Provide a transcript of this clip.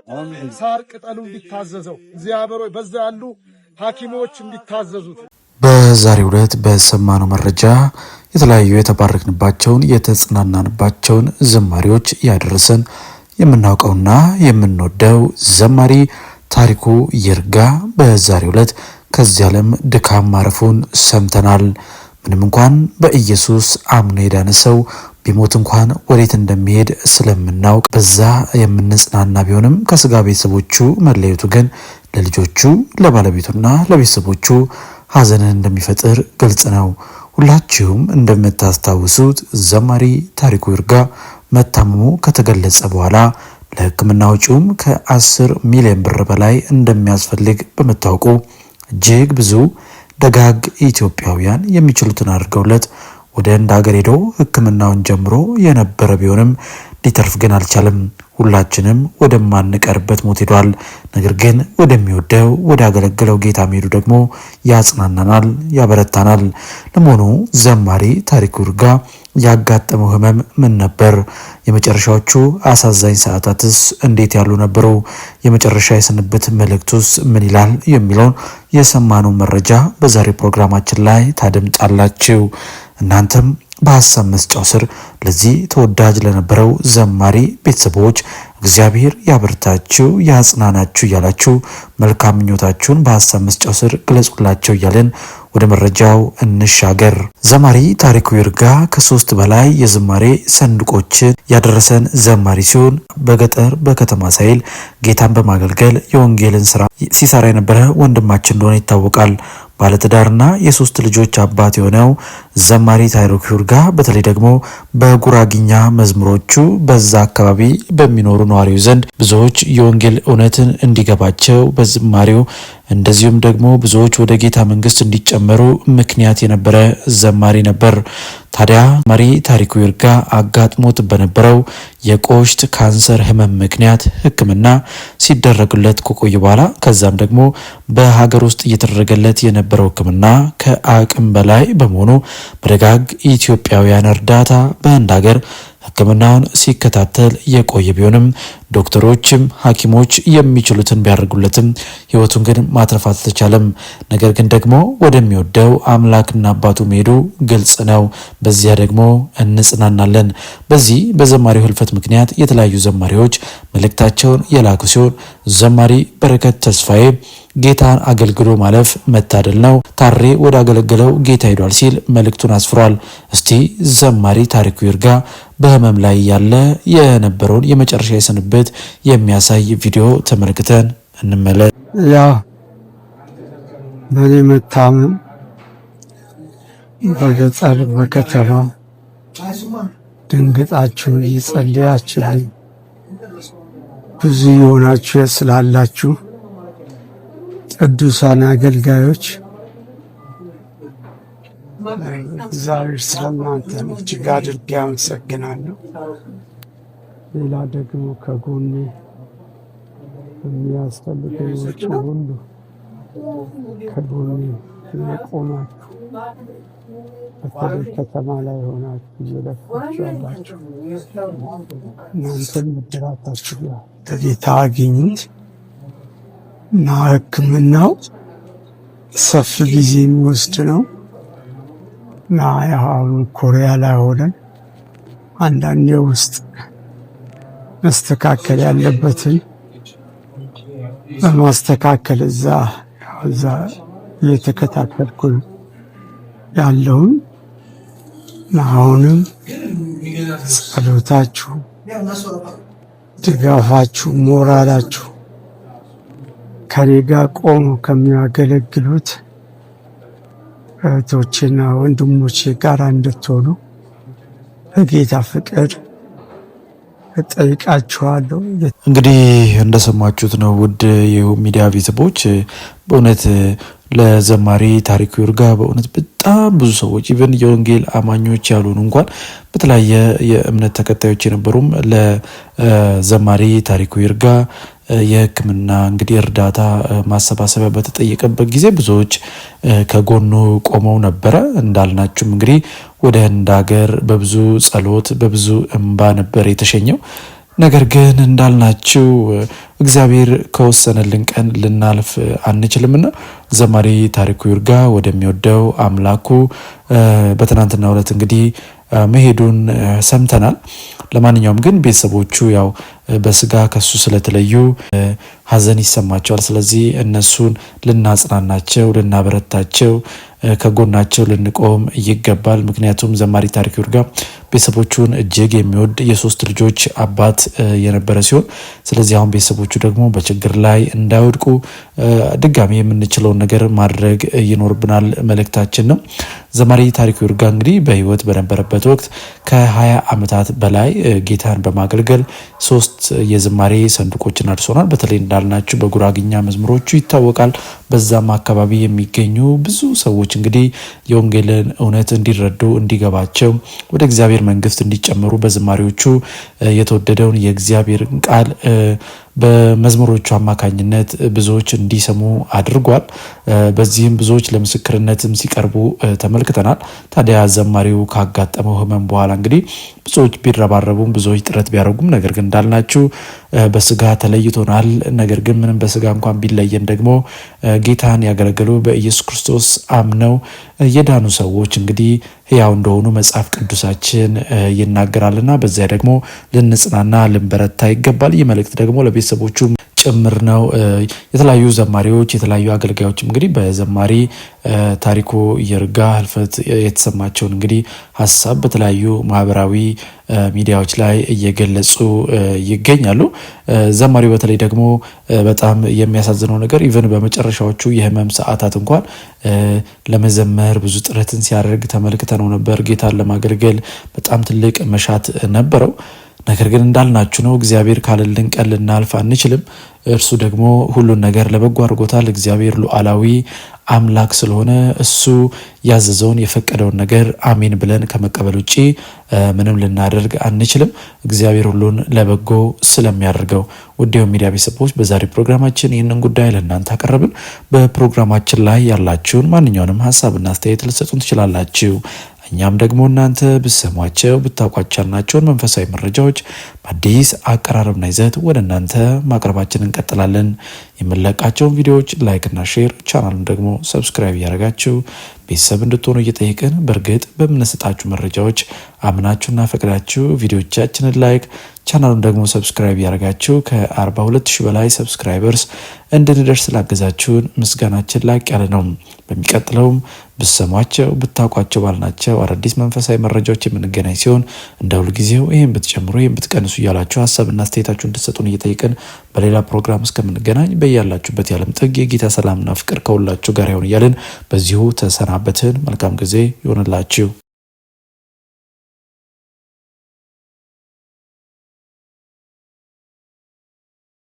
ሳር ቅጠሉ እንዲታዘዘው እግዚአብሔር ሆይ በዛ ያሉ ሐኪሞች እንዲታዘዙት በዛሬው ዕለት በሰማነው መረጃ የተለያዩ የተባረክንባቸውን የተጽናናንባቸውን ዝማሬዎች ያደረሰን የምናውቀውና የምንወደው ዘማሪ ታሪኩ ይርጋ በዛሬው ዕለት ከዚህ ዓለም ድካም ማረፉን ሰምተናል። ምንም እንኳን በኢየሱስ አምኖ የዳነ ሰው ቢሞት እንኳን ወዴት እንደሚሄድ ስለምናውቅ በዛ የምንጽናና ቢሆንም ከስጋ ቤተሰቦቹ መለየቱ ግን ለልጆቹ ለባለቤቱና ለቤተሰቦቹ ሐዘንን እንደሚፈጥር ግልጽ ነው። ሁላችሁም እንደምታስታውሱት ዘማሪ ታሪኩ ይርጋ መታመሙ ከተገለጸ በኋላ ለሕክምና ወጪውም ከ10 ሚሊዮን ብር በላይ እንደሚያስፈልግ በመታወቁ እጅግ ብዙ ደጋግ ኢትዮጵያውያን የሚችሉትን አድርገውለት ወደ እንደ ሀገር ሄዶ ሕክምናውን ጀምሮ የነበረ ቢሆንም ሊተርፍ ግን አልቻለም። ሁላችንም ወደማንቀርበት ሞት ሄዷል። ነገር ግን ወደሚወደው ወደ አገለገለው ጌታ መሄዱ ደግሞ ያጽናናናል፣ ያበረታናል። ለመሆኑ ዘማሪ ታሪኩ ይርጋ ያጋጠመው ህመም ምን ነበር? የመጨረሻዎቹ አሳዛኝ ሰዓታትስ እንዴት ያሉ ነበሩ? የመጨረሻ የስንብት መልእክቱስ ምን ይላል? የሚለውን የሰማነው መረጃ በዛሬ ፕሮግራማችን ላይ ታደምጣላችሁ። እናንተም በሐሳብ መስጫው ስር ለዚህ ተወዳጅ ለነበረው ዘማሪ ቤተሰቦች እግዚአብሔር ያበርታችሁ ያጽናናችሁ እያላችሁ መልካም ምኞታችሁን በሐሳብ መስጫው ስር ግለጹላቸው እያለን ወደ መረጃው እንሻገር። ዘማሪ ታሪኩ ይርጋ ከ3 በላይ የዝማሬ ሰንዱቆችን ያደረሰን ዘማሪ ሲሆን በገጠር በከተማ ሳይል ጌታን በማገልገል የወንጌልን ስራ ሲሰራ የነበረ ወንድማችን እንደሆነ ይታወቃል። ባለትዳርና የ3 ልጆች አባት የሆነው ዘማሪ ታሪኩ ይርጋ በተለይ ደግሞ በጉራግኛ መዝሙሮቹ በዛ አካባቢ በሚኖሩ ነዋሪው ዘንድ ብዙዎች የወንጌል እውነትን እንዲገባቸው በዝማሬው እንደዚሁም ደግሞ ብዙዎች ወደ ጌታ መንግስት እንዲጨመሩ ምክንያት የነበረ ዘማሪ ነበር። ታዲያ ዘማሪ ታሪኩ ይርጋ አጋጥሞት በነበረው የቆሽት ካንሰር ህመም ምክንያት ሕክምና ሲደረግለት ከቆየ በኋላ ከዛም ደግሞ በሀገር ውስጥ እየተደረገለት የነበረው ሕክምና ከአቅም በላይ በመሆኑ በደጋግ ኢትዮጵያውያን እርዳታ በህንድ ሀገር ሕክምናውን ሲከታተል የቆየ ቢሆንም ዶክተሮችም ሐኪሞች የሚችሉትን ቢያደርጉለትም ህይወቱን ግን ማትረፍ አልተቻለም። ነገር ግን ደግሞ ወደሚወደው አምላክና አባቱ መሄዱ ግልጽ ነው። በዚያ ደግሞ እንጽናናለን። በዚህ በዘማሪው ህልፈት ምክንያት የተለያዩ ዘማሪዎች መልእክታቸውን የላኩ ሲሆን ዘማሪ በረከት ተስፋዬ ጌታን አገልግሎ ማለፍ መታደል ነው፣ ታሬ ወደ አገለገለው ጌታ ሄዷል ሲል መልእክቱን አስፍሯል። እስቲ ዘማሪ ታሪኩ ይርጋ በህመም ላይ ያለ የነበረውን የመጨረሻ የስንብት የሚያሳይ ቪዲዮ ተመልክተን እንመለስ። ያ በኔ መታመም በገጠር በከተማ ድንግጣችሁ ይጸልያችሁልኝ ብዙ የሆናችሁ ስላላችሁ ቅዱሳን አገልጋዮች እግዚአብሔር ስለእናንተ እጅግ አድርጌ አመሰግናለሁ። ሌላ ደግሞ ከጎኔ የሚያስፈልገኝ ወጪ ሁሉ ከጎኔ የቆማችሁ በተለይ ከተማ ላይ ሆናችሁ እየለፋችሁ ያላችሁ እናንተም ብድራታችሁ ከጌታ አግኙት እና ሕክምናው ሰፊ ጊዜ የሚወስድ ነው እና አሁን ኮሪያ ላይ ሆነን አንዳንዴ ውስጥ መስተካከል ያለበትን በማስተካከል እዛ እየተከታተልኩ ያለውን አሁንም ጸሎታችሁ፣ ድጋፋችሁ፣ ሞራላችሁ ከኔ ጋር ቆሞ ከሚያገለግሉት እህቶችና ወንድሞቼ ጋር እንድትሆኑ በጌታ ፍቅር እጠይቃችኋለሁ። እንግዲህ እንደሰማችሁት ነው ውድ የሚዲያ ቤተሰቦች፣ በእውነት ለዘማሪ ታሪኩ ይርጋ በእውነት በጣም ብዙ ሰዎች ኢቨን የወንጌል አማኞች ያልሆኑ እንኳን በተለያየ የእምነት ተከታዮች የነበሩም ለዘማሪ ታሪኩ ይርጋ የሕክምና እንግዲህ እርዳታ ማሰባሰቢያ በተጠየቀበት ጊዜ ብዙዎች ከጎኑ ቆመው ነበረ። እንዳልናችሁም እንግዲህ ወደ ህንድ ሀገር በብዙ ጸሎት በብዙ እንባ ነበር የተሸኘው። ነገር ግን እንዳልናችሁ እግዚአብሔር ከወሰነልን ቀን ልናልፍ አንችልምና ዘማሪ ታሪኩ ይርጋ ወደሚወደው አምላኩ በትናንትናው ዕለት እንግዲህ መሄዱን ሰምተናል። ለማንኛውም ግን ቤተሰቦቹ ያው በስጋ ከሱ ስለተለዩ ሐዘን ይሰማቸዋል። ስለዚህ እነሱን ልናጽናናቸው፣ ልናበረታቸው፣ ከጎናቸው ልንቆም ይገባል። ምክንያቱም ዘማሪ ታሪኩ ይርጋ ቤተሰቦቹን እጅግ የሚወድ የሶስት ልጆች አባት የነበረ ሲሆን ስለዚህ አሁን ቤተሰቦቹ ደግሞ በችግር ላይ እንዳይወድቁ ድጋሚ የምንችለውን ነገር ማድረግ ይኖርብናል መልእክታችን ነው። ዘማሪ ታሪኩ ይርጋ እንግዲህ በህይወት በነበረበት ወቅት ከ20 ዓመታት በላይ ጌታን በማገልገል 3 የዝማሬ ሰንዱቆችን አድርሶናል። በተለይ እንዳልናችሁ በጉራግኛ መዝሙሮቹ ይታወቃል። በዛም አካባቢ የሚገኙ ብዙ ሰዎች እንግዲህ የወንጌልን እውነት እንዲረዱ እንዲገባቸው ወደ እግዚአብሔር መንግስት እንዲጨመሩ በዝማሬዎቹ የተወደደውን የእግዚአብሔር ቃል በመዝሙሮቹ አማካኝነት ብዙዎች እንዲሰሙ አድርጓል። በዚህም ብዙዎች ለምስክርነትም ሲቀርቡ ተመልክተናል። ታዲያ ዘማሪው ካጋጠመው ህመም በኋላ እንግዲህ ብዙዎች ቢረባረቡም ብዙዎች ጥረት ቢያደርጉም ነገር ግን እንዳልናችሁ በስጋ ተለይቶናል። ነገር ግን ምንም በስጋ እንኳን ቢለየን ደግሞ ጌታን ያገለገሉ በኢየሱስ ክርስቶስ አምነው የዳኑ ሰዎች እንግዲህ ሕያው እንደሆኑ መጽሐፍ ቅዱሳችን ይናገራልና በዚያ ደግሞ ልንጽናና ልንበረታ ይገባል። ይህ መልእክት ደግሞ ለቤተሰቦቹ ጭምር ነው። የተለያዩ ዘማሪዎች የተለያዩ አገልጋዮችም እንግዲህ በዘማሪ ታሪኩ ይርጋ ህልፈት የተሰማቸውን እንግዲህ ሀሳብ በተለያዩ ማህበራዊ ሚዲያዎች ላይ እየገለጹ ይገኛሉ። ዘማሪው በተለይ ደግሞ በጣም የሚያሳዝነው ነገር ኢቨን በመጨረሻዎቹ የህመም ሰዓታት እንኳን ለመዘመር ብዙ ጥረትን ሲያደርግ ተመልክተነው ነበር። ጌታን ለማገልገል በጣም ትልቅ መሻት ነበረው። ነገር ግን እንዳልናችሁ ነው። እግዚአብሔር ካለልን ቀን ልናልፍ አንችልም። እርሱ ደግሞ ሁሉን ነገር ለበጎ አድርጎታል። እግዚአብሔር ሉዓላዊ አምላክ ስለሆነ እሱ ያዘዘውን የፈቀደውን ነገር አሜን ብለን ከመቀበል ውጪ ምንም ልናደርግ አንችልም። እግዚአብሔር ሁሉን ለበጎ ስለሚያደርገው ውዴው ሚዲያ ቤተሰቦች በዛሬ ፕሮግራማችን ይህንን ጉዳይ ለእናንተ አቀረብን። በፕሮግራማችን ላይ ያላችሁን ማንኛውንም ሀሳብና አስተያየት ልትሰጡን ትችላላችሁ። እኛም ደግሞ እናንተ ብትሰሟቸው ብታውቋቸው ያልናቸውን መንፈሳዊ መረጃዎች በአዲስ አቀራረብና ይዘት ወደ እናንተ ማቅረባችንን እንቀጥላለን። የምንለቃቸውን ቪዲዮዎች ላይክና ሼር፣ ቻናሉን ደግሞ ሰብስክራይብ እያደረጋችሁ ቤተሰብ እንድትሆኑ እየጠየቅን በእርግጥ በምንሰጣችሁ መረጃዎች አምናችሁና ፈቅዳችሁ ቪዲዮቻችንን ላይክ ቻናሉን ደግሞ ሰብስክራይብ ያደርጋችሁ ከ42000 በላይ ሰብስክራይበርስ እንድንደርስ ላገዛችሁን ምስጋናችን ላቅ ያለ ነው። በሚቀጥለውም ብትሰሟቸው ብታውቋቸው ባልናቸው አዳዲስ መንፈሳዊ መረጃዎች የምንገናኝ ሲሆን እንደ ሁልጊዜው ይህን ብትጨምሩ ይህን ብትቀንሱ እያላችሁ ሀሳብና አስተያየታችሁን እንድትሰጡን እየጠየቅን በሌላ ፕሮግራም እስከምንገናኝ በያላችሁበት የዓለም ጥግ የጌታ ሰላምና ፍቅር ከሁላችሁ ጋር ይሁን እያልን በዚሁ ተሰናበትን። መልካም ጊዜ ይሆንላችሁ።